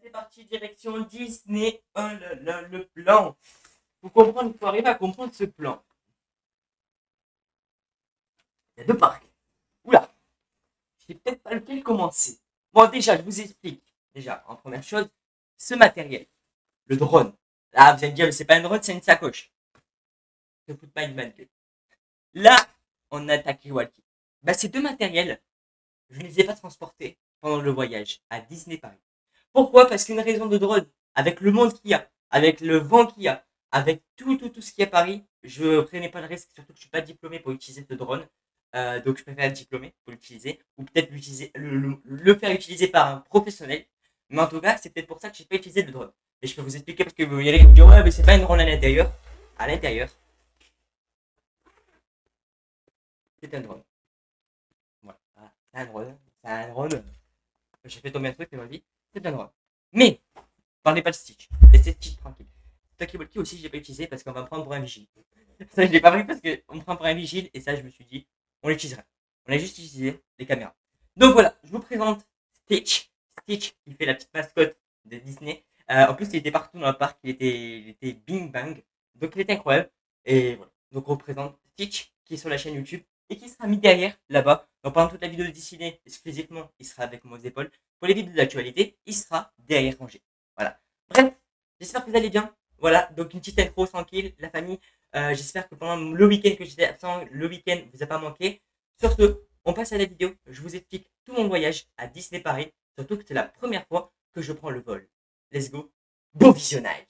c'est parti, direction Disney. Oh là là, le plan. Il faut arriver à comprendre ce plan. Il y a deux parcs. Oula, je sais peut-être pas lequel commencer. Bon, déjà, je vous explique. Déjà, en première chose, ce matériel, le drone. Ah, vous allez me dire, c'est pas un drone, c'est une sacoche. Ne fout pas une bonne gueule. Là, on a Takiwaki. Bah, ces deux matériels, je ne les ai pas transportés pendant le voyage à Disney Paris. Pourquoi? Parce qu'une raison de drone, avec le monde qu'il y a, avec le vent qu'il y a, avec tout ce qu'il y a à Paris, je prenais pas le risque, surtout que je suis pas diplômé pour utiliser ce drone. Donc je préfère être diplômé pour l'utiliser, ou peut-être l'utiliser, le faire utiliser par un professionnel. Mais en tout cas, c'est peut-être pour ça que j'ai pas utilisé le drone. Et je peux vous expliquer parce que vous y allez vous dire ouais mais c'est pas une drone à l'intérieur. À l'intérieur, c'est un drone. Voilà, c'est un drone. C'est un drone. J'ai fait tomber un truc dans ma vie. C'est un drone. Mais parlez pas de Stitch. Laissez Stitch tranquille. Takiwaki aussi, j'ai pas utilisé parce qu'on va me prendre pour un vigile. Ça, je l'ai pas pris parce qu'on me prend pour un vigile et ça, je me suis dit, on l'utilisera. On a juste utilisé les caméras. Donc voilà, je vous présente Stitch. Stitch, il fait la petite mascotte de Disney. En plus, il était partout dans le parc, il était bing bang. Donc il était incroyable. Et voilà. Donc on représente Stitch qui est sur la chaîne YouTube et qui sera mis derrière là-bas. Donc pendant toute la vidéo de Disney, exclusivement, il sera avec moi aux épaules. Pour les vidéos d'actualité, il sera derrière rangé. Voilà. Bref, j'espère que vous allez bien. Voilà, donc une petite intro tranquille, la famille. J'espère que pendant le week-end que j'étais absent, le week-end vous a pas manqué. Sur ce, on passe à la vidéo. Je vous explique tout mon voyage à Disney Paris. Surtout que c'est la première fois que je prends le vol. Let's go. Bon visionnage.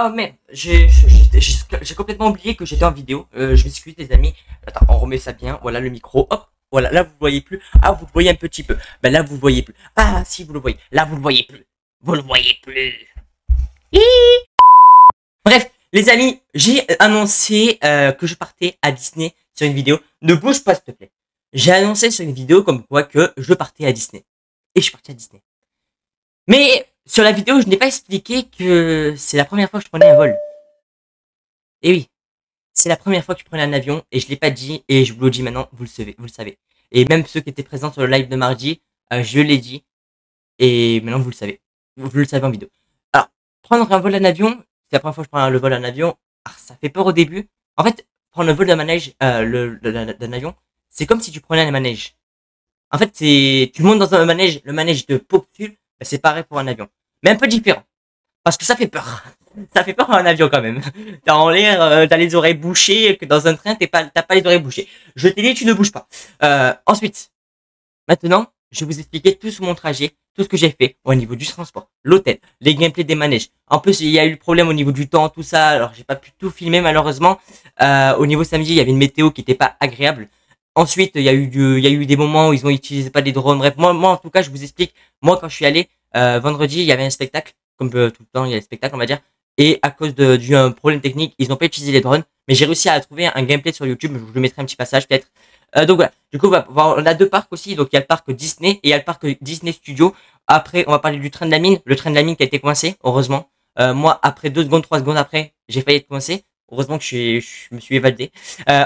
Oh merde, j'ai complètement oublié que j'étais en vidéo. Je m'excuse les amis. Attends, on remet ça bien. Voilà le micro. Hop, voilà, là vous le voyez plus. Ah, vous le voyez un petit peu. Ben là vous le voyez plus. Ah si vous le voyez. Là vous le voyez plus. Vous le voyez plus. Hihi. Bref, les amis, j'ai annoncé que je partais à Disney sur une vidéo. Ne bouge pas s'il te plaît. J'ai annoncé sur une vidéo comme quoi que je partais à Disney. Et je suis parti à Disney. Mais sur la vidéo, je n'ai pas expliqué que c'est la première fois que je prenais un vol. Et oui, c'est la première fois que je prenais un avion et je l'ai pas dit et je vous le dis maintenant, vous le savez. Et même ceux qui étaient présents sur le live de mardi, je l'ai dit et maintenant vous le savez. Vous le savez en vidéo. Alors, prendre un vol en avion, c'est la première fois que je prends le vol en avion. Ah, ça fait peur au début. En fait, prendre le vol d'un manège, d'un avion, c'est comme si tu prenais un manège. En fait, tu montes dans un manège, le manège de dessus. C'est pareil pour un avion. Mais un peu différent. Parce que ça fait peur. Ça fait peur en avion quand même. T'as en l'air, t'as les oreilles bouchées, que dans un train, t'as pas les oreilles bouchées. Je t'ai dit, tu ne bouges pas. Ensuite, maintenant, je vais vous expliquer tout sur mon trajet, tout ce que j'ai fait au niveau du transport, l'hôtel, les gameplays des manèges. En plus, il y a eu le problème au niveau du temps, tout ça. Alors, j'ai pas pu tout filmer malheureusement. Au niveau samedi, il y avait une météo qui était pas agréable. Ensuite, il y a eu des moments où ils ont utilisé pas des drones. Bref, moi, en tout cas, je vous explique. Moi, quand je suis allé, vendredi, il y avait un spectacle. Comme tout le temps, il y a des spectacles, on va dire. Et à cause d'un problème technique, ils n'ont pas utilisé les drones. Mais j'ai réussi à trouver un gameplay sur YouTube. Je vous mettrai un petit passage, peut-être. Donc voilà. Du coup, on a deux parcs aussi. Donc, il y a le parc Disney et il y a le parc Disney Studio. Après, on va parler du train de la mine. Le train de la mine qui a été coincé, heureusement. Moi, après 2 secondes, 3 secondes après, j'ai failli être coincé. Heureusement que je me suis évadé.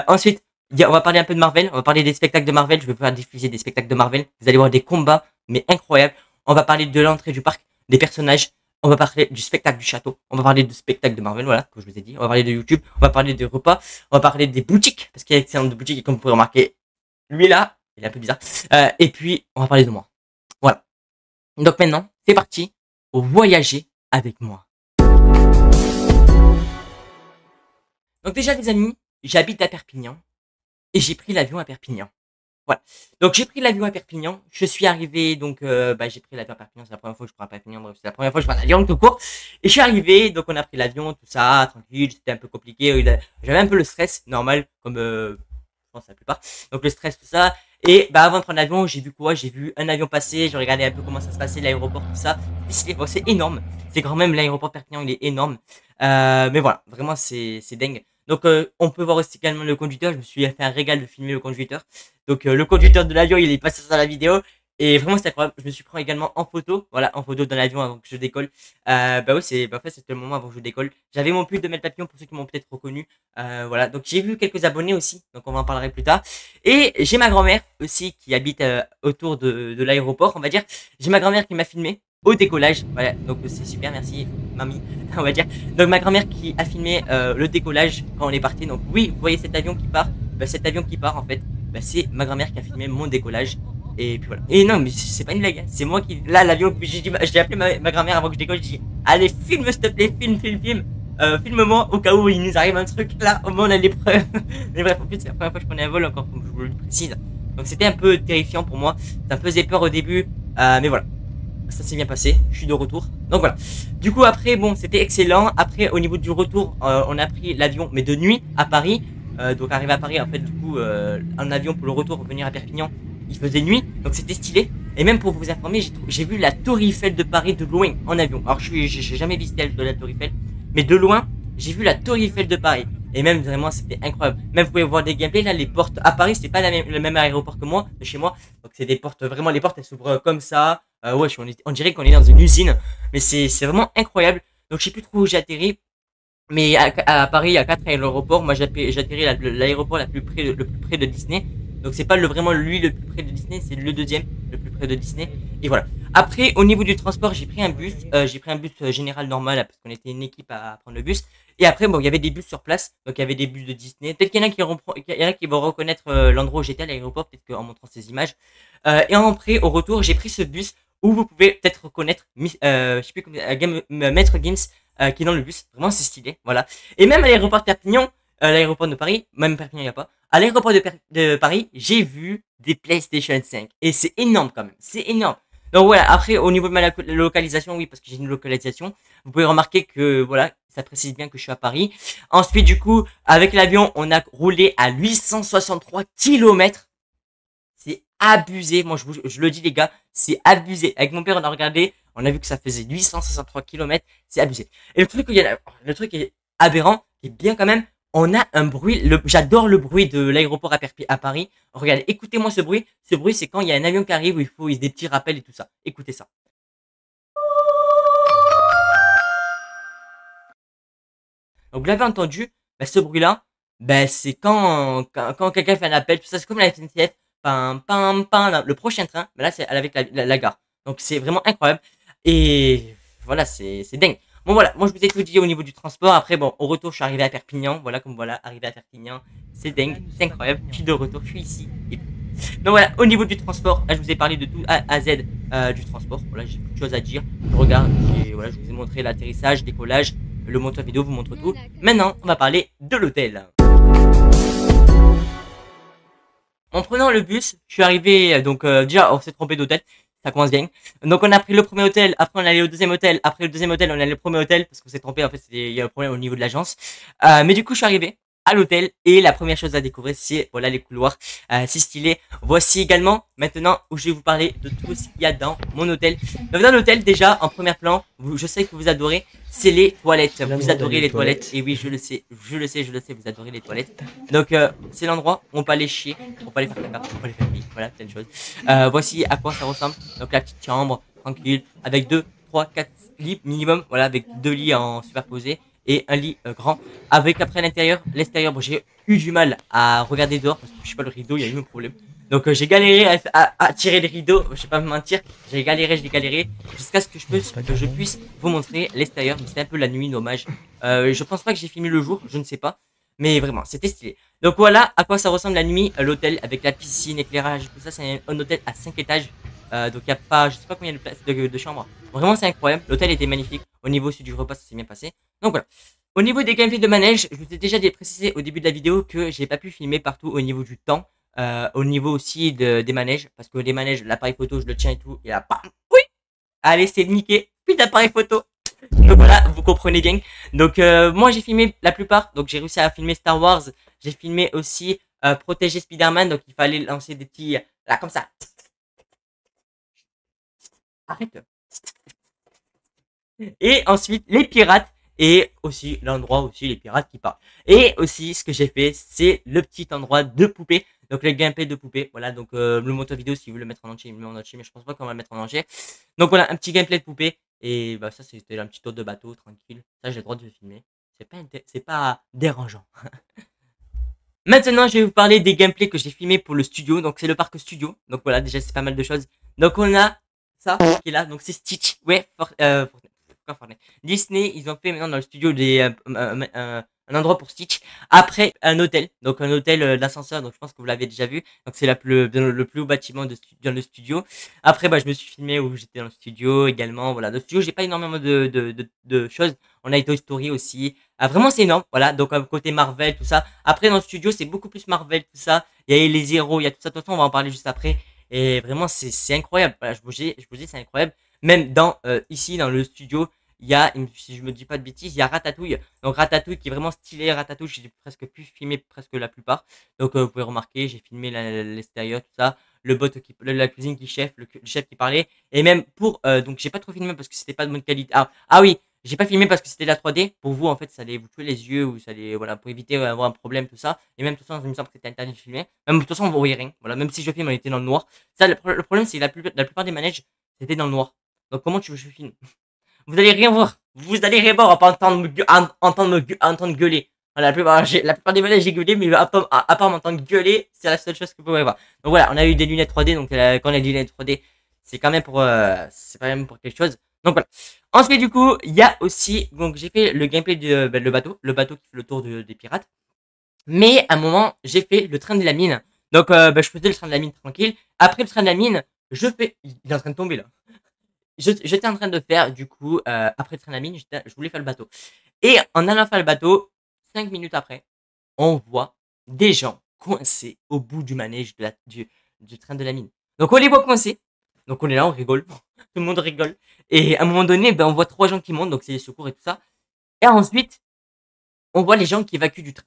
Ensuite, on va parler un peu de Marvel. On va parler des spectacles de Marvel. Je vais pouvoir diffuser des spectacles de Marvel. Vous allez voir des combats, mais incroyables. On va parler de l'entrée du parc, des personnages. On va parler du spectacle du château. On va parler du spectacle de Marvel, voilà, comme je vous ai dit. On va parler de YouTube. On va parler des repas. On va parler des boutiques, parce qu'il y a excellentes boutiques. Et comme vous pouvez remarquer, lui là, il est un peu bizarre. Et puis, on va parler de moi. Voilà. Donc maintenant, c'est parti. Voyager avec moi. Donc déjà, les amis, j'habite à Perpignan. Et j'ai pris l'avion à Perpignan. Voilà. Donc j'ai pris l'avion à Perpignan. Je suis arrivé, donc j'ai pris l'avion à Perpignan. C'est la première fois que je prends à Perpignan. Bref, c'est la première fois que je prends l'avion tout court. Et je suis arrivé, donc on a pris l'avion, tout ça, tranquille. C'était un peu compliqué. J'avais un peu le stress, normal, comme je pense la plupart. Donc le stress, tout ça. Et avant de prendre l'avion, j'ai vu quoi? J'ai vu un avion passer. J'ai regardé un peu comment ça se passait, l'aéroport, tout ça. Bon, c'est énorme. C'est quand même l'aéroport Perpignan, il est énorme. Mais voilà, vraiment c'est dingue. Donc on peut voir aussi également le conducteur. Je me suis fait un régal de filmer le conducteur. Donc le conducteur de l'avion, il est passé sur la vidéo. Et vraiment c'est incroyable. Je me suis pris également en photo. Voilà, en photo dans l'avion avant que je décolle. Oui, en fait c'était le moment avant que je décolle. J'avais mon pull de Mel Papillon pour ceux qui m'ont peut-être reconnu. Voilà, donc j'ai vu quelques abonnés aussi. Donc on en parlerai plus tard. Et j'ai ma grand-mère aussi qui habite autour de l'aéroport, on va dire. J'ai ma grand-mère qui m'a filmé au décollage. Voilà, donc c'est super, merci mamie, on va dire. Donc ma grand-mère qui a filmé le décollage quand on est parti. Donc oui, vous voyez cet avion qui part. Cet avion qui part en fait, c'est ma grand-mère qui a filmé mon décollage. Et puis voilà. Et non, mais c'est pas une blague, hein. C'est moi qui... Là, l'avion, j'ai appelé ma grand-mère avant que je décolle. J'ai dit, allez, filme s'il te plaît, filme. Filme-moi au cas où il nous arrive un truc. Là, au moins on a les preuves. Mais bref, en plus c'est la première fois que je prenais un vol, encore comme je vous le précise. Donc c'était un peu terrifiant pour moi. Ça me faisait peur au début. Mais voilà. Ça s'est bien passé, je suis de retour. Donc voilà. Du coup après, bon, c'était excellent. Après, au niveau du retour, on a pris l'avion, mais de nuit à Paris. Donc arrivé à Paris, en fait, du coup, un avion pour le retour, revenir à Perpignan, il faisait nuit, donc c'était stylé. Et même pour vous informer, j'ai vu la Tour Eiffel de Paris de loin en avion. Alors j'ai jamais visité la Tour Eiffel, mais de loin, j'ai vu la Tour Eiffel de Paris. Et même vraiment, c'était incroyable. Même vous pouvez voir des gameplays là, les portes à Paris, c'est pas le même aéroport que moi, de chez moi. Donc c'est des portes, vraiment les portes elles s'ouvrent comme ça. Ouais, on dirait qu'on est dans une usine, mais c'est vraiment incroyable. Donc je sais plus trop où j'ai atterri. Mais à Paris, il y a 4 aéroports. Moi, j'atterris l'aéroport le plus près de Disney. Donc, c'est pas vraiment lui le plus près de Disney, c'est le deuxième le plus près de Disney. Et voilà. Après, au niveau du transport, j'ai pris un bus. J'ai pris un bus général normal parce qu'on était une équipe à prendre le bus. Et après, bon, il y avait des bus sur place. Donc, il y avait des bus de Disney. Peut-être qu'il y en a qui vont reconnaître l'endroit où j'étais à l'aéroport, peut-être qu'en montrant ces images. Et après, au retour, j'ai pris ce bus où vous pouvez peut-être reconnaître, je sais plus comment, Maître Gims. Qui est dans le bus. Vraiment, c'est stylé. Voilà. Et même à l'aéroport de Perpignan, l'aéroport de Paris, même Perpignan, il n'y a pas. À l'aéroport de Paris, j'ai vu des PlayStation 5. Et c'est énorme quand même. C'est énorme. Donc voilà. Après, au niveau de ma localisation, oui, parce que j'ai une localisation, vous pouvez remarquer que, voilà, ça précise bien que je suis à Paris. Ensuite, du coup, avec l'avion, on a roulé à 863 km. C'est abusé. Moi, je le dis, les gars, c'est abusé. Avec mon père, on a regardé. On a vu que ça faisait 863 km. C'est abusé. Et le truc est aberrant, qui est bien quand même. On a un bruit. J'adore le bruit de l'aéroport à Paris. Regardez, écoutez-moi ce bruit. Ce bruit, c'est quand il y a un avion qui arrive où il faut des petits rappels et tout ça. Écoutez ça. Donc, vous l'avez entendu. Ce bruit-là, c'est quand quelqu'un fait un appel. Tout ça, c'est comme la SNCF. Pam, pam, pam, le prochain train. Mais là, c'est avec la gare. Donc, c'est vraiment incroyable. Et voilà, c'est dingue. Bon voilà, moi je vous ai tout dit au niveau du transport. Après bon, au retour je suis arrivé à Perpignan. Voilà, comme voilà, arrivé à Perpignan. C'est dingue, c'est incroyable. Je suis de retour, je suis ici. Et donc voilà, au niveau du transport, là je vous ai parlé de tout A à Z du transport. Voilà, j'ai beaucoup de choses à dire. Je regarde, voilà, je vous ai montré l'atterrissage, décollage, le monteur vidéo vous montre tout. Maintenant, on va parler de l'hôtel. En prenant le bus, je suis arrivé, donc déjà on s'est trompé d'hôtel. Ça commence bien. Donc on a pris le premier hôtel, après on est allé au deuxième hôtel, après le deuxième hôtel on est allé au premier hôtel parce qu'on s'est trompé, en fait il y a un problème au niveau de l'agence. Mais du coup je suis arrivé à l'hôtel et la première chose à découvrir c'est voilà les couloirs, c'est stylé. Voici également maintenant où je vais vous parler de tout ce qu'il y a dans mon hôtel. Donc dans l'hôtel déjà en premier plan, je sais que vous adorez, c'est les toilettes. Vous adorez les toilettes et oui je le sais, vous adorez les toilettes. Donc c'est l'endroit où on peut aller chier, on peut aller faire caca, on peut aller faire pipi, voilà plein de choses. Voici à quoi ça ressemble. Donc la petite chambre tranquille avec deux 3, 4 lits minimum, voilà, avec 2 lits en superposé et un lit grand. Avec après l'intérieur, l'extérieur, bon, j'ai eu du mal à regarder dehors parce que je sais pas, le rideau, il y a eu un problème. Donc j'ai galéré à tirer les rideaux, je vais pas me mentir, j'ai galéré jusqu'à ce que je puisse vous montrer l'extérieur, mais c'était un peu la nuit, dommage. Je pense pas que j'ai filmé le jour, je ne sais pas, mais vraiment, c'était stylé. Donc voilà à quoi ça ressemble la nuit, l'hôtel avec la piscine, éclairage, tout ça, c'est un hôtel à 5 étages. Donc il y a pas, je sais pas combien de places de chambres. Vraiment c'est incroyable, l'hôtel était magnifique, au niveau aussi du repas ça s'est bien passé. Donc voilà. Au niveau des gameplays de manège, je vous ai déjà précisé au début de la vidéo que j'ai pas pu filmer partout au niveau du temps. Au niveau aussi des manèges, parce que les manèges, l'appareil photo, je le tiens et tout, et là, bam, oui, allez, c'est niqué, plus d'appareil photo. Donc voilà, vous comprenez bien. Donc moi j'ai filmé la plupart, donc j'ai réussi à filmer Star Wars, j'ai filmé aussi protéger Spider-Man, donc il fallait lancer des petits, là comme ça. Arrête. Et ensuite les pirates. Et aussi l'endroit aussi les pirates qui parlent. Et aussi ce que j'ai fait, c'est le petit endroit de poupée. Donc le gameplay de poupée. Voilà, donc le monteur vidéo, si vous voulez le mettre en entier, il me met en entier, mais je pense pas qu'on va le mettre en entier. Donc voilà, un petit gameplay de poupée. Et bah ça c'était un petit tour de bateau, tranquille. Ça j'ai le droit de le filmer. C'est pas dérangeant. Maintenant, je vais vous parler des gameplays que j'ai filmés pour le studio. Donc c'est le parc studio. Donc voilà, déjà c'est pas mal de choses. Donc on a ça qui est là. Donc c'est Stitch. Ouais, Disney, ils ont fait maintenant dans le studio un endroit pour Stitch. Après, un hôtel. Donc, un hôtel d'ascenseur. Donc, je pense que vous l'avez déjà vu. Donc, c'est le plus haut bâtiment dans le studio. Après, bah, je me suis filmé où j'étais dans le studio également. Voilà. Dans le studio, j'ai pas énormément de choses. On a Toy Story aussi. Ah, vraiment, c'est énorme. Voilà. Donc, côté Marvel, tout ça. Après, dans le studio, c'est beaucoup plus Marvel, tout ça. Il y a les héros, il y a tout ça. De toute façon, on va en parler juste après. Et vraiment, c'est incroyable. Voilà, je vous dis, c'est incroyable. Même ici, dans le studio, il y a, si je me dis pas de bêtises, il y a Ratatouille. Donc Ratatouille qui est vraiment stylé. Ratatouille, j'ai presque pu filmer presque la plupart. Donc vous pouvez remarquer, j'ai filmé l'extérieur, tout ça. La cuisine qui chef, le chef qui parlait. Et même donc j'ai pas trop filmé parce que c'était pas de bonne qualité. Ah oui, j'ai pas filmé parce que c'était la 3D. Pour vous, en fait, ça allait vous tuer les yeux ou ça allait, voilà, pour éviter d'avoir un problème, tout ça. Et même, de toute façon, il me semble que c'était interdit de filmer. Même, de toute façon, on voyait rien. Voilà, même si je filme, on était dans le noir. Ça, le problème, c'est que la plupart des manèges, c'était dans le noir. Donc comment tu veux que je filme? Vous allez rien voir. Vous allez rien voir, on va pas entendre gueuler. Voilà, la plupart des manèges j'ai gueulé, mais à part m'entendre gueuler, c'est la seule chose que vous pouvez voir. Donc voilà, on a eu des lunettes 3D, donc quand on a des lunettes 3D, c'est quand même pour quelque chose. Donc voilà. Ensuite du coup, il y a aussi, donc j'ai fait le gameplay le bateau qui fait le tour des pirates. Mais à un moment, j'ai fait le train de la mine. Donc je faisais le train de la mine tranquille. Après le train de la mine, il est en train de tomber là. J'étais en train de faire, du coup, après le train de la mine, je voulais faire le bateau. Et en allant faire le bateau, 5 minutes après, on voit des gens coincés au bout du manège du train de la mine. Donc on les voit coincés. Donc on est là, on rigole. Tout le monde rigole. Et à un moment donné, ben, on voit 3 gens qui montent, donc c'est les secours et tout ça. Et ensuite, on voit les gens qui évacuent du train.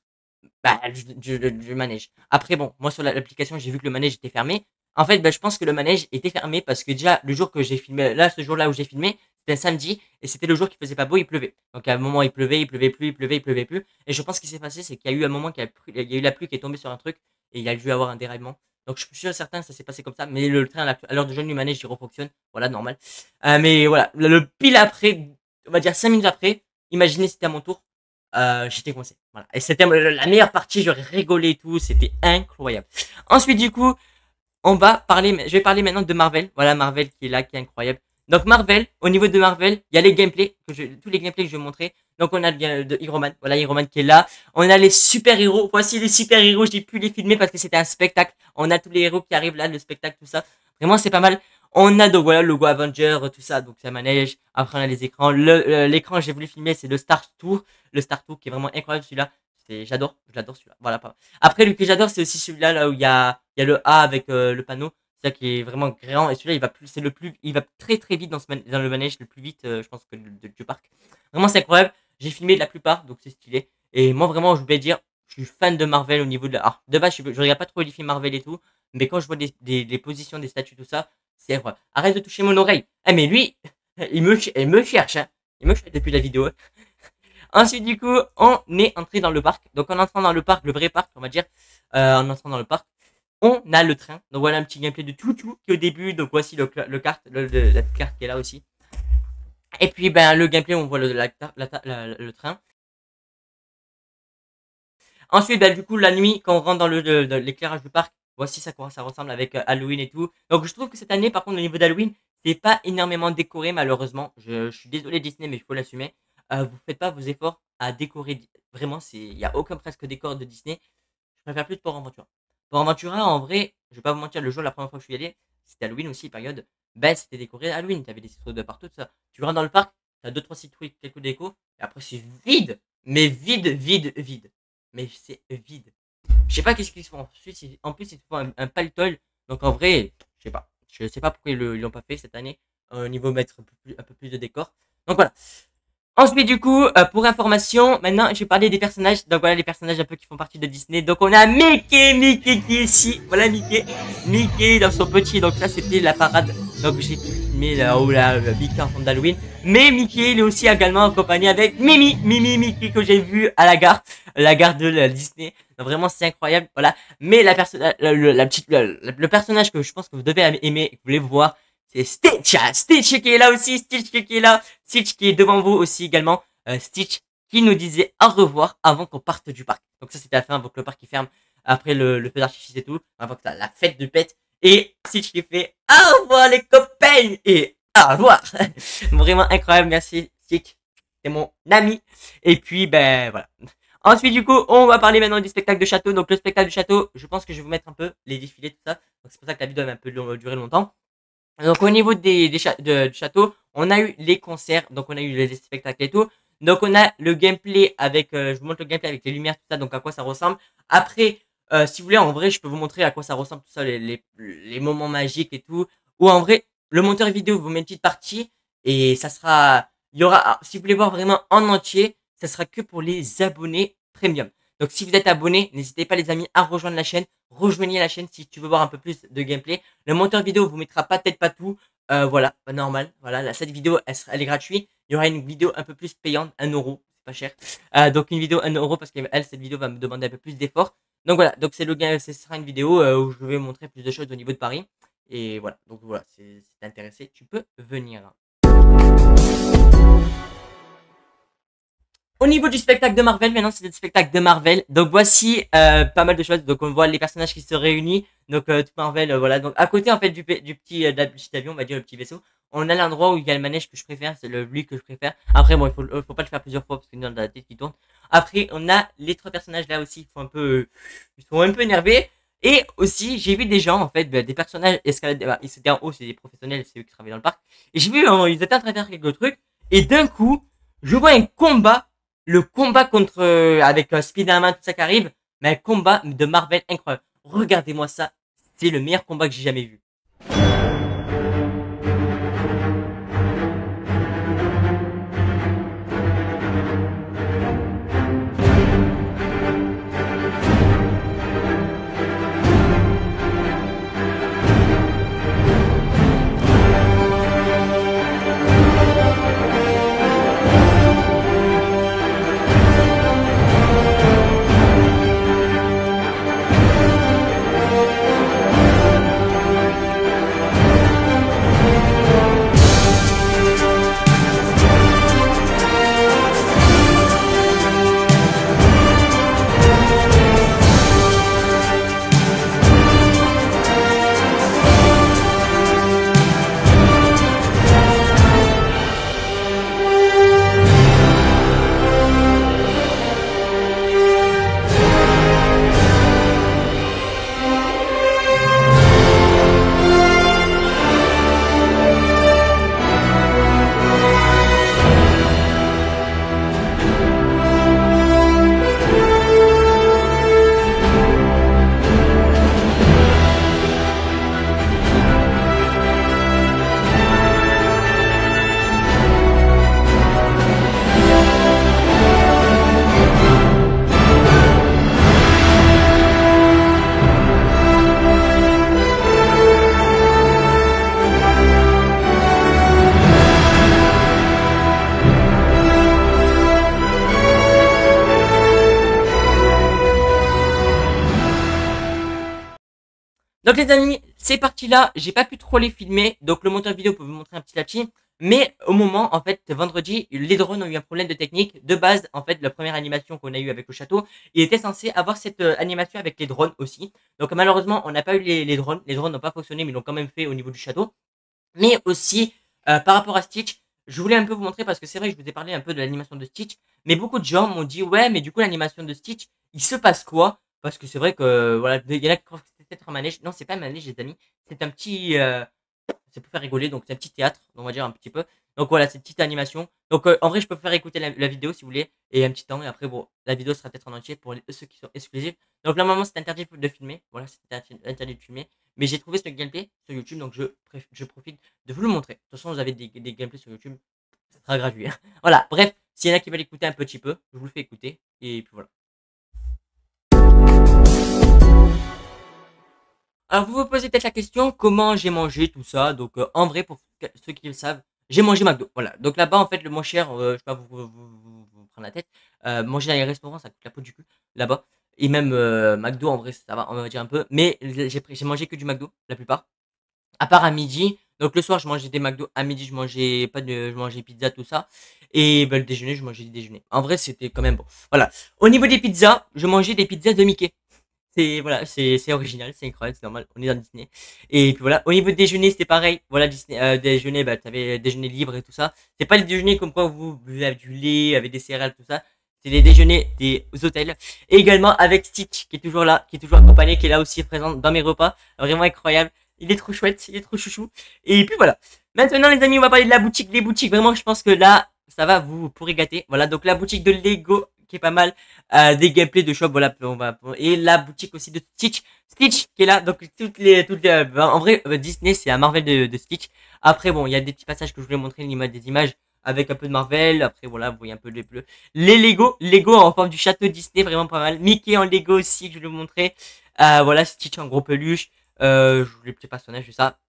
Bah, du manège. Après, bon, moi sur l'application, j'ai vu que le manège était fermé. En fait, bah, je pense que le manège était fermé parce que déjà, le jour que j'ai filmé, là, ce jour-là où j'ai filmé, c'était un samedi et c'était le jour qui faisait pas beau, il pleuvait. Donc à un moment, il pleuvait plus. Et je pense ce qui s'est passé, c'est qu'il y a eu un moment il y a eu la pluie qui est tombée sur un truc et il y a dû y avoir un déraillement. Donc je suis sûr certain que ça s'est passé comme ça, mais le train à l'heure de jeune du manège, il refonctionne. Voilà, normal. Mais voilà, le pile après, on va dire 5 minutes après, imaginez c'était à mon tour. J'étais coincé. Voilà. Et c'était la meilleure partie, j'aurais rigolé et tout, c'était incroyable. Ensuite, du coup, je vais parler maintenant de Marvel. Voilà, Marvel qui est là, qui est incroyable. Donc Marvel, au niveau de Marvel, il y a les gameplays, tous les gameplays que je vais montrer. Donc on a de Iron Man, voilà Iron Man qui est là. On a les super-héros, voici les super-héros, j'ai pu les filmer parce que c'était un spectacle. On a tous les héros qui arrivent là, le spectacle, tout ça. Vraiment c'est pas mal. On a donc voilà le logo Avenger, tout ça, donc ça manège. Après on a les écrans. L'écran j'ai voulu filmer, c'est le Star Tour. Le Star Tour qui est vraiment incroyable celui-là. J'adore celui-là. Voilà. Après lui que j'adore c'est aussi celui-là là où il y a le A avec le panneau. C'est ça qui est vraiment grand et celui-là il va très très vite dans le manège, le plus vite je pense que du parc. Vraiment c'est incroyable. J'ai filmé la plupart donc c'est stylé. Et moi vraiment je voulais dire je suis fan de Marvel au niveau de base je regarde pas trop les films Marvel et tout, mais quand je vois les positions des statues tout ça, c'est incroyable. Arrête de toucher mon oreille. Ah mais lui il me cherche hein. Il me cherche depuis la vidéo. Ensuite, du coup, on est entré dans le parc. Donc, en entrant dans le parc, le vrai parc, on va dire, en entrant dans le parc, on a le train. Donc, voilà un petit gameplay de tout qui est au début. Donc, voici la carte qui est là aussi. Et puis, ben, le gameplay, on voit le train. Ensuite, ben, du coup, la nuit, quand on rentre dans l'éclairage du parc, voici ça comment ça ressemble avec Halloween et tout. Donc, je trouve que cette année, par contre, au niveau d'Halloween, c'est pas énormément décoré, malheureusement. Je suis désolé, Disney, mais il faut l'assumer. Vous faites pas vos efforts à décorer. Vraiment, il y a aucun presque décor de Disney. Je préfère plus de Port Aventura. Port Aventura, en vrai, je vais pas vous mentir, le jour, la première fois que je suis allé, c'était Halloween aussi, période. Ben, c'était décoré Halloween. T'avais des citrouilles de partout, tout ça. Tu rentres dans le parc, t'as 2-3 citrouilles, quelques décos, et après, c'est vide. Mais vide, vide, vide. Mais c'est vide. Je sais pas qu'est-ce qu'ils font. En plus, ils font un pal-toil. Donc, en vrai, je sais pas. Je sais pas pourquoi ils l'ont pas fait cette année. Au niveau mettre un peu plus de décor. Donc, voilà. Ensuite, du coup, pour information, maintenant, je vais parler des personnages. Donc voilà, les personnages un peu qui font partie de Disney. Donc on a Mickey qui est ici. Voilà Mickey. Mickey dans son petit. Donc là, c'était la parade. Donc j'ai pu filmer là-haut, là, Mickey en forme d'Halloween. Mais Mickey, il est aussi également accompagné avec Mickey que j'ai vu à la gare de Disney. Donc vraiment, c'est incroyable. Voilà. Mais le personnage que je pense que vous devez aimer, que vous voulez voir, c'est Stitch. Stitch qui est là aussi. Stitch qui est là. Stitch qui est devant vous aussi également. Stitch qui nous disait au revoir avant qu'on parte du parc. Donc ça c'était la fin avant que le parc il ferme. Après le feu d'artifice et tout. Avant que la fête de pète. Et Stitch qui fait au revoir les copains. Et au revoir. Vraiment incroyable. Merci Stitch. C'est mon ami. Et puis ben voilà. Ensuite du coup on va parler maintenant du spectacle de château. Donc le spectacle de château, je pense que je vais vous mettre un peu les défilés tout ça. Donc c'est pour ça que la vidéo va un peu durer longtemps. Donc au niveau du château, on a eu les concerts, donc on a eu les spectacles et tout. Donc on a le gameplay avec, je vous montre le gameplay avec les lumières, tout ça, donc à quoi ça ressemble. Après, si vous voulez, en vrai, je peux vous montrer à quoi ça ressemble tout ça, les moments magiques et tout. Ou en vrai, le monteur vidéo vous met une petite partie et ça sera, il y aura, si vous voulez voir vraiment en entier, ça sera que pour les abonnés premium. Donc si vous êtes abonné, n'hésitez pas les amis à rejoindre la chaîne. Rejoignez la chaîne si tu veux voir un peu plus de gameplay. Le monteur vidéo vous mettra peut-être pas tout. Voilà, normal. Voilà, cette vidéo, elle est gratuite. Il y aura une vidéo un peu plus payante, 1€, c'est pas cher. Donc une vidéo 1€ parce que cette vidéo va me demander un peu plus d'efforts. Donc voilà, donc ce sera une vidéo où je vais vous montrer plus de choses au niveau de Paris. Et voilà, donc voilà, si t'es intéressé, tu peux venir. Au niveau du spectacle de Marvel, maintenant c'est le spectacle de Marvel. Donc voici pas mal de choses. Donc on voit les personnages qui se réunissent. Donc tout Marvel, voilà. Donc à côté en fait du petit avion, on va dire le petit vaisseau, on a l'endroit où il y a le manège que je préfère, c'est lui que je préfère. Après bon, faut pas le faire plusieurs fois parce qu'il y a la tête qui tourne. Après on a les trois personnages là aussi, ils sont un peu énervés. Et aussi j'ai vu des gens en fait, des personnages escalader. Ils étaient en haut, c'est des professionnels, c'est eux qui travaillent dans le parc. Et j'ai vu ils étaient en train de faire quelques trucs. Et d'un coup, je vois un combat. Le combat contre avec Spider-Man, tout ça qui arrive, mais un combat de Marvel incroyable. Regardez-moi ça, c'est le meilleur combat que j'ai jamais vu. Donc les amis, c'est parti là, j'ai pas pu trop les filmer, donc le monteur vidéo peut vous montrer un petit là-dessus. Mais au moment, en fait, vendredi, les drones ont eu un problème de technique. De base, en fait, la première animation qu'on a eue avec le château, il était censé avoir cette animation avec les drones aussi. Donc malheureusement, on n'a pas eu les drones. Les drones n'ont pas fonctionné, mais ils l'ont quand même fait au niveau du château. Mais aussi, par rapport à Stitch, je voulais un peu vous montrer parce que c'est vrai que je vous ai parlé un peu de l'animation de Stitch, mais beaucoup de gens m'ont dit ouais, mais du coup l'animation de Stitch, il se passe quoi? Parce que c'est vrai que voilà, il y en a qui croient que c'est peut-être un manège. Non, c'est pas un manège, les amis. C'est un petit, c'est pour faire rigoler, donc c'est un petit théâtre, on va dire un petit peu. Donc voilà, c'est une petite animation. Donc en vrai, je peux faire écouter la vidéo si vous voulez, et un petit temps, et après, bon, la vidéo sera peut-être en entier pour ceux qui sont exclusifs. Donc normalement, c'est interdit de filmer, voilà, c'est interdit de filmer. Mais j'ai trouvé ce gameplay sur YouTube, donc je profite de vous le montrer. De toute façon, vous avez des gameplays sur YouTube, c'est très gratuit. Hein. Voilà, bref, s'il y en a qui veulent écouter un petit peu, je vous le fais écouter, et puis voilà. Alors vous vous posez peut-être la question comment j'ai mangé tout ça. Donc en vrai pour ceux qui le savent, j'ai mangé McDo. Voilà. Donc là-bas en fait le moins cher, je sais pas vous prendre la tête. Manger dans les restaurants ça coûte la peau du cul là-bas. Et même McDo en vrai ça va on va dire un peu. Mais j'ai mangé que du McDo la plupart. À part à midi. Donc le soir je mangeais des McDo. À midi je mangeais pas de je mangeais pizza tout ça. Et ben, le déjeuner je mangeais des déjeuners. En vrai c'était quand même bon. Voilà. Au niveau des pizzas, je mangeais des pizzas de Mickey. C'est voilà, c'est original, c'est incroyable, c'est normal, on est dans Disney. Et puis voilà, au niveau de déjeuner, c'était pareil. Voilà, Disney, déjeuner, bah t'avais déjeuner libre et tout ça. C'est pas les déjeuners comme quoi vous buvez avec du lait, avec des céréales, tout ça. C'est les déjeuners des hôtels. Et également avec Stitch, qui est toujours là, qui est toujours accompagné, qui est là aussi présent dans mes repas. Vraiment incroyable. Il est trop chouette, il est trop chouchou. Et puis voilà. Maintenant, les amis, on va parler de la boutique. Les boutiques, vraiment, je pense que là, ça va, vous pourrez gâter. Voilà, donc la boutique de Lego, qui est pas mal. Des gameplays de shop, voilà, et la boutique aussi de Stitch qui est là, donc en vrai, Disney, c'est la Marvel de Stitch. Après, bon, il y a des petits passages que je voulais montrer, des images avec un peu de Marvel. Après, voilà, vous voyez un peu les bleus. Les Lego en forme du château Disney, vraiment pas mal. Mickey en Lego aussi, que je vais vous montrer. Voilà, Stitch en gros peluche. Je voulais petits personnages, tout ça.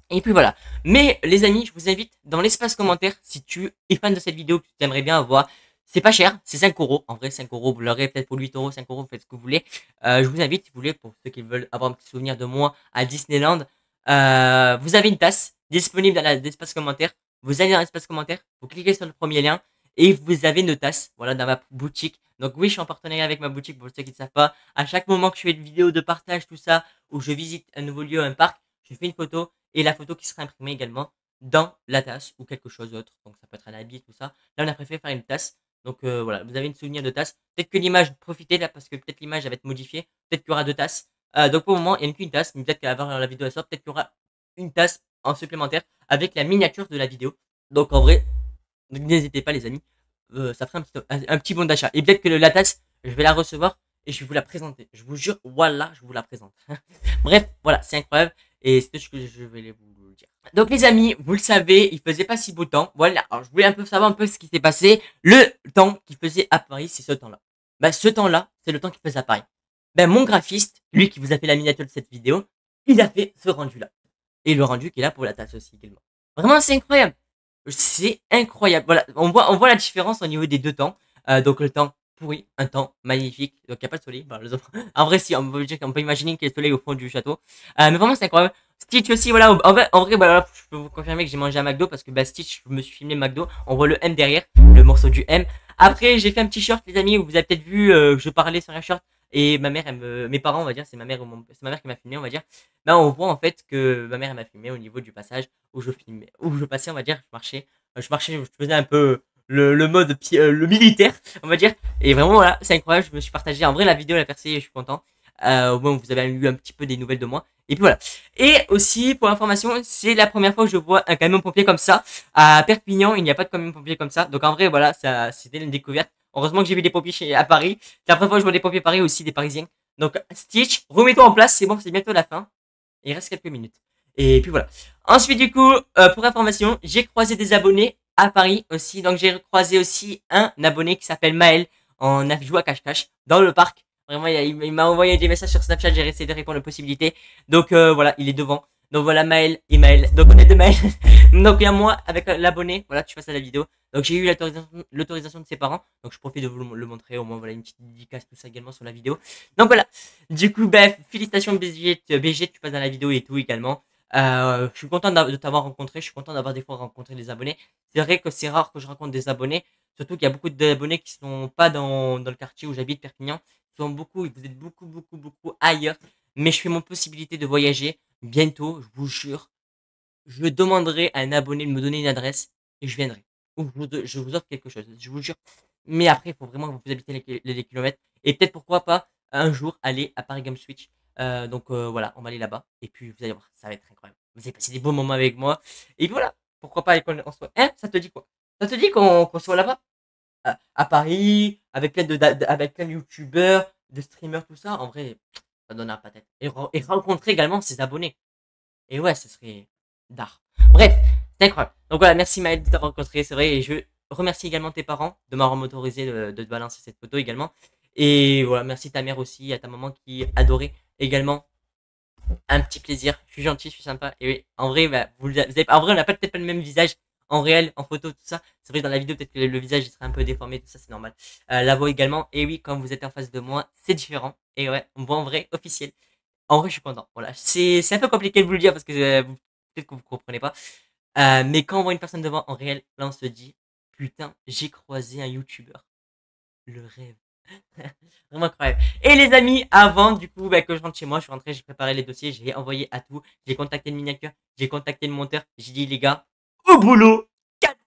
Et puis voilà. Mais les amis, je vous invite dans l'espace commentaire, si tu es fan de cette vidéo, que tu aimerais bien avoir, c'est pas cher, c'est 5 euros. En vrai, 5 euros, vous l'aurez peut-être pour 8 euros, 5 euros, vous faites ce que vous voulez. Je vous invite, si vous voulez, pour ceux qui veulent avoir un petit souvenir de moi à Disneyland, vous avez une tasse disponible dans l'espace commentaire. Vous allez dans l'espace commentaire, vous cliquez sur le premier lien et vous avez une tasse, voilà, dans ma boutique. Donc oui, je suis en partenariat avec ma boutique pour ceux qui ne savent pas. À chaque moment que je fais une vidéo de partage, tout ça, ou je visite un nouveau lieu, un parc, je fais une photo et la photo qui sera imprimée également dans la tasse ou quelque chose d'autre. Donc ça peut être un habit, tout ça. Là, on a préféré faire une tasse. Donc voilà, vous avez une souvenir de tasse. Peut-être que l'image, profitez là parce que peut-être l'image va être modifiée. Peut-être qu'il y aura deux tasses. Donc pour le moment, il n'y a qu'une tasse. Mais peut-être qu'avant la vidéo sort, peut-être qu'il y aura une tasse en supplémentaire avec la miniature de la vidéo. Donc en vrai, n'hésitez pas les amis. Ça fera un petit bon d'achat. Et peut-être que la tasse, je vais la recevoir et je vais vous la présenter. Je vous jure, voilà, je vous la présente. Bref, voilà, c'est incroyable. Et c'est tout ce que je vais vous dire. Donc les amis, vous le savez, il faisait pas si beau temps. Voilà, alors je voulais un peu savoir un peu ce qui s'est passé. Le temps qu'il faisait à Paris, c'est ce temps-là. Bah ce temps-là, c'est le temps qu'il faisait à Paris. Ben mon graphiste, lui qui vous a fait la miniature de cette vidéo, il a fait ce rendu-là. Et le rendu qui est là pour la tasse aussi également. Vraiment, c'est incroyable. C'est incroyable. Voilà, on voit la différence au niveau des deux temps. Donc le temps pourri, un temps magnifique. Donc il n'y a pas de soleil. Voilà, en vrai, si on peut imaginer qu'il y a le soleil au fond du château. Mais vraiment, c'est incroyable. Stitch aussi, voilà. En vrai bah, je peux vous confirmer que j'ai mangé à McDo parce que bah, Stitch, je me suis filmé McDo. On voit le M derrière, le morceau du M. Après, j'ai fait un petit short, les amis, où vous avez peut-être vu je parlais sur un short. Et ma mère, mes parents, on va dire, c'est ma mère qui m'a filmé, on va dire. Là, on voit en fait que ma mère m'a filmé au niveau du passage où je filmais, où je passais, on va dire, je faisais un peu le mode le militaire, on va dire. Et vraiment, voilà, c'est incroyable, je me suis partagé. En vrai, la vidéo, elle a percé, je suis content. Au moins, vous avez eu un petit peu des nouvelles de moi. Et puis voilà. Et aussi, pour information, c'est la première fois que je vois un camion pompier comme ça. À Perpignan, il n'y a pas de camion pompier comme ça. Donc en vrai, voilà, ça, c'était une découverte. Heureusement que j'ai vu des pompiers à Paris. C'est la première fois que je vois des pompiers à Paris aussi, des Parisiens. Donc Stitch, remets-toi en place, c'est bon, c'est bientôt la fin. Il reste quelques minutes. Et puis voilà. Ensuite, du coup, pour information, j'ai croisé des abonnés à Paris aussi. Donc j'ai croisé aussi un abonné qui s'appelle Maël. On a joué à cache-cache dans le parc. Vraiment, il m'a envoyé des messages sur Snapchat, j'ai essayé de répondre aux possibilités. Donc voilà, il est devant. Donc voilà, Maël et Maël. Donc on est deux Maël. Donc il y a moi avec l'abonné. Voilà, tu passes à la vidéo. Donc j'ai eu l'autorisation de ses parents. Donc je profite de vous le montrer. Au moins, voilà, une petite dédicace, tout ça également sur la vidéo. Donc voilà. Du coup, bref, félicitations BG, tu passes dans la vidéo et tout également. Je suis content de t'avoir rencontré. Je suis content d'avoir des fois rencontré des abonnés. C'est vrai que c'est rare que je rencontre des abonnés. Surtout qu'il y a beaucoup d'abonnés qui sont pas dans le quartier où j'habite, Perpignan. Vous êtes beaucoup ailleurs. Mais je fais mon possibilité de voyager. Bientôt, je vous jure, je demanderai à un abonné de me donner une adresse et je viendrai. Ou je vous offre quelque chose, je vous jure. Mais après, il faut vraiment que vous habitez les kilomètres. Et peut-être pourquoi pas un jour aller à Paris Game Switch. Voilà, on va aller là-bas. Et puis vous allez voir, ça va être incroyable. Vous allez passer des beaux moments avec moi. Et voilà, pourquoi pas qu'on soit. Hein, ça te dit quoi? Ça te dit qu'on soit là-bas? À Paris, avec avec plein de youtubeurs, de streamers, tout ça. En vrai, ça donne un patate. Et rencontrer également ses abonnés. Et ouais, ce serait d'art. Bref, c'est incroyable. Donc voilà, merci Maël de t'avoir rencontré, c'est vrai. Et je remercie également tes parents de m'avoir autorisé de te balancer cette photo également. Et voilà, merci ta mère aussi, à ta maman qui adorait également. Un petit plaisir. Je suis gentil, je suis sympa. Et oui, en vrai, bah, en vrai, on n'a peut-être pas le même visage en réel, en photo, tout ça. C'est vrai, dans la vidéo, peut-être que le visage il serait un peu déformé, tout ça, c'est normal. La voix également. Et oui, quand vous êtes en face de moi, c'est différent. Et ouais, on voit en vrai officiel. En vrai, je suis content. Voilà, c'est un peu compliqué de vous le dire parce que peut-être que vous comprenez pas. Mais quand on voit une personne devant en réel, là, on se dit, putain, j'ai croisé un youtubeur. Le rêve. Vraiment incroyable. Et les amis, avant du coup que je rentre chez moi, je suis rentré, j'ai préparé les dossiers, j'ai envoyé à tout, j'ai contacté le miniature, j'ai contacté le monteur, j'ai dit les gars, au boulot,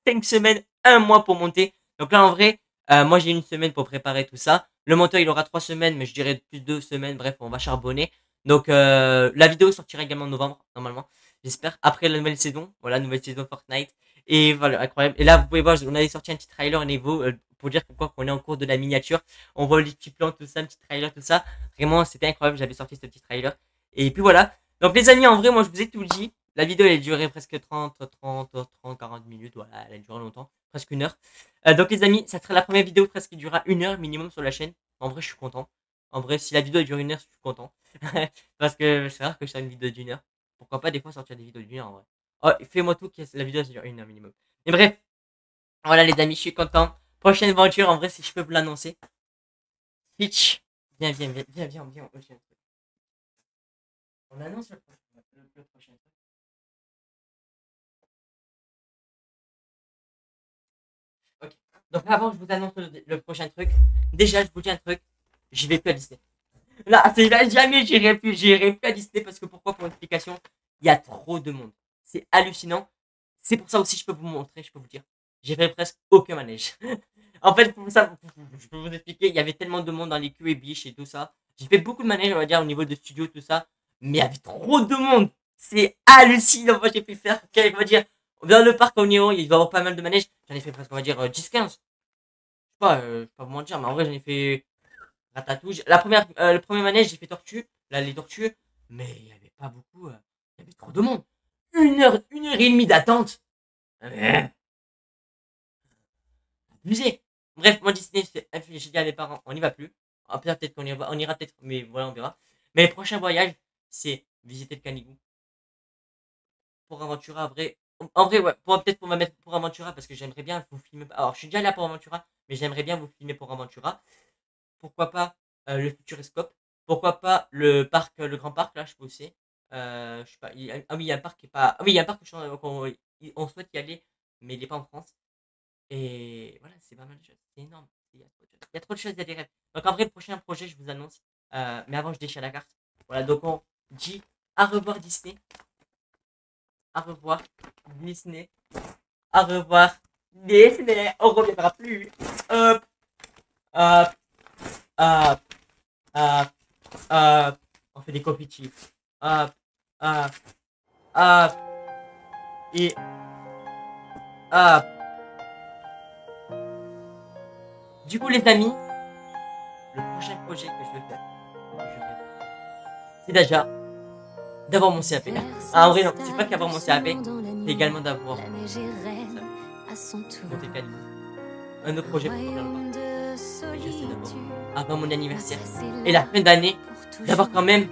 4-5 semaines, un mois pour monter. Donc là en vrai, moi j'ai une semaine pour préparer tout ça. Le monteur il aura 3 semaines, mais je dirais plus 2 semaines, bref, on va charbonner. Donc la vidéo sortira également en novembre, normalement, j'espère, après la nouvelle saison, voilà, nouvelle saison Fortnite. Et voilà, incroyable. Et là, vous pouvez voir, on avait sorti un petit trailer au niveau pour dire pourquoi on est en cours de la miniature. On voit les petits plans, tout ça, un petit trailer, tout ça. Vraiment, c'était incroyable. J'avais sorti ce petit trailer. Et puis voilà. Donc les amis, en vrai, moi, je vous ai tout dit. La vidéo, elle a duré presque 40 minutes. Voilà, elle a duré longtemps. Presque 1 heure. Donc les amis, ça sera la première vidéo presque qui durera 1 heure minimum sur la chaîne. En vrai, je suis content. En vrai, si la vidéo elle dure 1 heure, je suis content. Parce que c'est rare que je fasse une vidéo d'1 heure. Pourquoi pas des fois sortir des vidéos d'1 heure en vrai. Oh, fais-moi tout que la vidéo ça dure 1 heure minimum. Mais bref, voilà les amis, je suis content. Prochaine aventure, en vrai, si je peux vous l'annoncer. Twitch. Viens. On annonce le prochain truc. Ok. Donc avant, je vous annonce le prochain truc. Déjà, je vous dis un truc. J'y vais plus à Disney. Là, c'est là, jamais j'irai plus à Disney parce que pourquoi? Pour explication, il y a trop de monde. C'est hallucinant. C'est pour ça aussi, je peux vous montrer, je peux vous dire. J'ai fait presque aucun manège. En fait, pour ça, je peux vous expliquer, il y avait tellement de monde dans les queues et biches et tout ça. J'ai fait beaucoup de manèges, on va dire, au niveau de studio, tout ça. Mais il y avait trop de monde. C'est hallucinant. Moi, j'ai pu faire, on va dire, dans le parc au Néo, il va y avoir pas mal de manèges. J'en ai fait presque, on va dire, 10-15. Je vais pas vous mentir, mais en vrai, j'en ai fait Ratatouille. Le premier manège, j'ai fait Tortue. Là, les tortues. Mais il n'y avait pas beaucoup. Il y avait trop de monde. 1 heure et demie d'attente. Abusé. Bref, moi Disney, j'ai dit à mes parents, on n'y va plus. Peut-être qu'on on ira peut-être, mais voilà, on verra. Mais le prochain voyage, c'est visiter le Canigou. Pour Aventura, en vrai, ouais, peut-être pour me mettre pour Aventura, parce que j'aimerais bien vous filmer. Alors, je suis déjà là pour Aventura, mais j'aimerais bien vous filmer pour Aventura. Pourquoi pas le Futuroscope? Pourquoi pas le parc, le grand parc, là, je peux aussi. Je sais pas, ah oui, il y a un parc qui est pas. Ah oui, il y a un parc que on souhaite y aller, mais il n'est pas en France. Et voilà, c'est pas mal de choses. C'est énorme. Il y a trop de choses. Il y a trop de choses, il y a des rêves. Donc en vrai, le prochain projet, je vous annonce. Mais avant, je déchire la carte. Voilà, donc on dit au revoir Disney. Au revoir Disney. Au revoir Disney. On reviendra plus. Hop, hop, hop, hop, hop. On fait des confitis. Hop, hop, hop. Et hop. Du coup, les amis, le prochain projet que je vais faire, c'est déjà d'avoir mon CAP. Ah, en vrai, non, c'est pas qu'avoir mon CAP, c'est également d'avoir monté Canigou. Un autre projet pour j'essaie d'avoir avant mon anniversaire et la fin d'année, d'avoir quand même,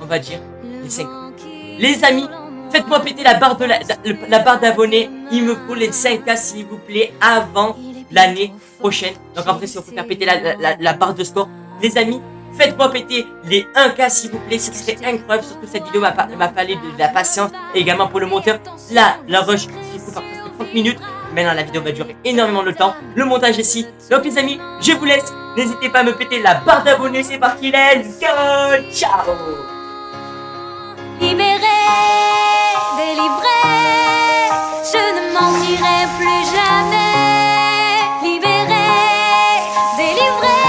on va dire, les 5 ans. Les amis, faites-moi péter la barre la barre d'abonnés. Il me faut les 5K s'il vous plaît avant l'année prochaine. Donc après, si on peut faire péter la barre de score, les amis, Faites-moi péter les 1K s'il vous plaît, ça serait incroyable. Surtout cette vidéo m'a fallu de la patience. Et également pour le monteur, là, la rush se coupe à presque 30 minutes. Maintenant la vidéo va durer énormément de temps. Le montage ici. Donc les amis, je vous laisse. N'hésitez pas à me péter la barre d'abonnés. C'est parti, let's go. Ciao. Libéré, délivré, je ne mentirai plus jamais. Libéré, délivré,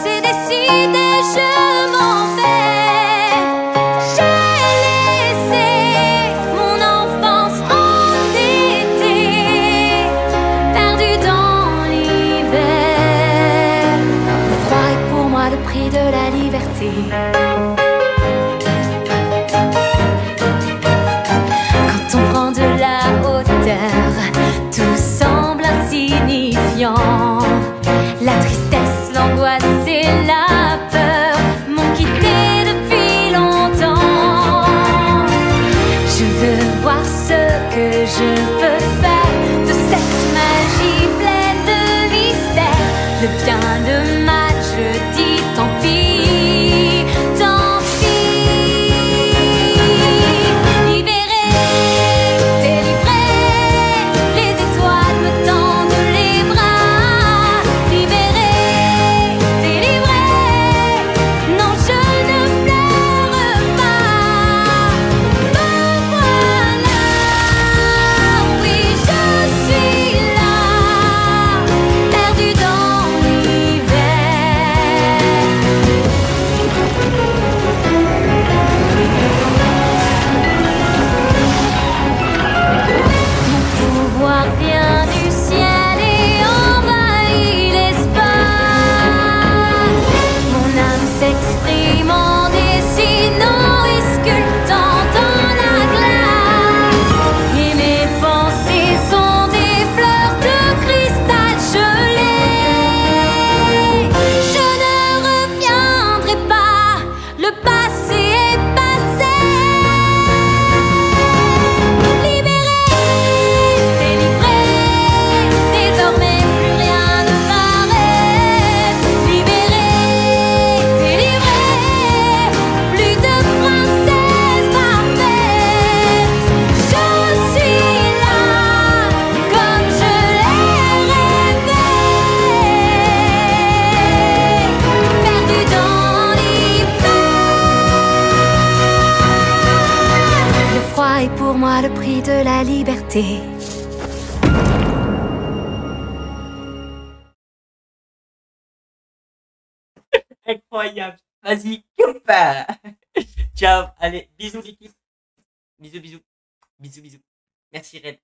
c'est décidé, je m'en vais. J'ai laissé mon enfance en été, perdue dans l'hiver. Le froid est pour moi le prix de la liberté. Tout semble insignifiant. La tristesse, l'angoisse et la peur m'ont quitté depuis longtemps. Je veux voir ce que je peux faire de cette magie pleine de mystère. Le bien, le mal, je dis tant pis. Pour moi le prix de la liberté. Incroyable. Vas-y, copain. Ciao. Allez, bisous l'équipe. Bisous, bisous. Bisous, bisous. Merci Red.